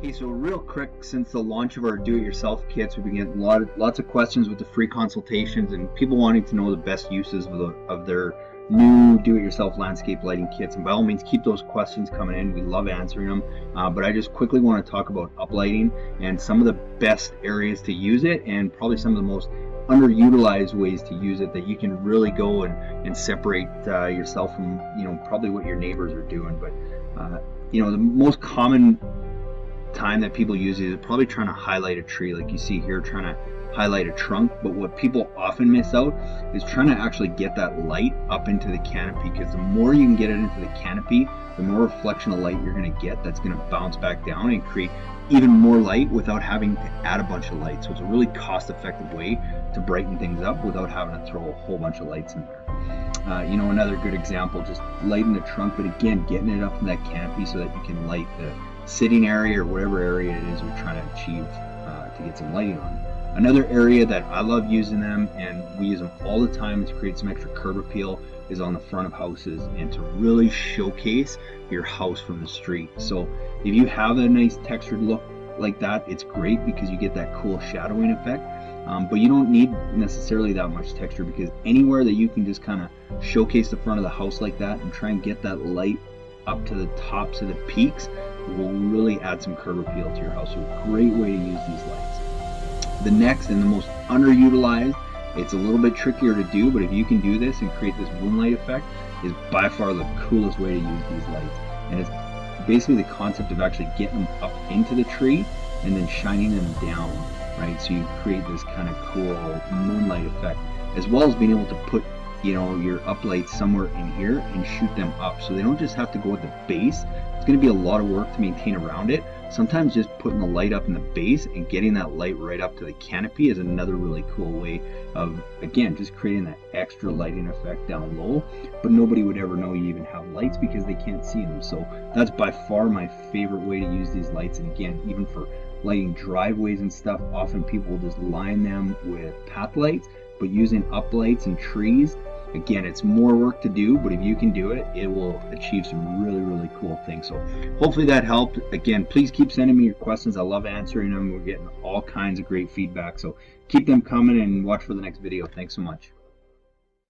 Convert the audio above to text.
Hey, so real quick, since the launch of our do-it-yourself kits, we've been getting lots of questions with the free consultations and people wanting to know the best uses of their new do-it-yourself landscape lighting kits. And by all means, keep those questions coming in. We love answering them. But I just quickly want to talk about uplighting and some of the best areas to use it, and probably some of the most underutilized ways to use it that you can really go and separate yourself from probably what your neighbors are doing. But the most common time that people use it is probably trying to highlight a tree, like you see here, trying to highlight a trunk. But what people often miss out is trying to actually get that light up into the canopy, because the more you can get it into the canopy, the more reflection of light you're going to get that's going to bounce back down and create even more light without having to add a bunch of lights. So it's a really cost-effective way to brighten things up without having to throw a whole bunch of lights in there. Another good example, just lighting the trunk, but again, getting it up in that canopy so that you can light the sitting area or whatever area it is you're trying to achieve to get some lighting on. Another area that I love using them, and we use them all the time to create some extra curb appeal, is on the front of houses and to really showcase your house from the street. So if you have a nice textured look like that, it's great because you get that cool shadowing effect. But you don't need necessarily that much texture, because anywhere that you can just kind of showcase the front of the house like that and try and get that light up to the tops of the peaks will really add some curb appeal to your house. So a great way to use these lights. The next and the most underutilized, it's a little bit trickier to do, but if you can do this and create this moonlight effect, is by far the coolest way to use these lights. And it's basically the concept of actually getting them up into the tree and then shining them down, right? So you create this kind of cool moonlight effect, as well as being able to put your uplights somewhere in here and shoot them up, so they don't just have to go at the base. It's going to be a lot of work to maintain around it. Sometimes just putting the light up in the base and getting that light right up to the canopy is another really cool way of, again, just creating that extra lighting effect down low, but nobody would ever know you even have lights because they can't see them. So that's by far my favorite way to use these lights. And again, even for lighting driveways and stuff, often people will just line them with path lights, but using uplights and trees, again, it's more work to do, but if you can do it, it will achieve some really, really cool things. So hopefully that helped. Again, please keep sending me your questions. I love answering them. We're getting all kinds of great feedback. So keep them coming and watch for the next video. Thanks so much.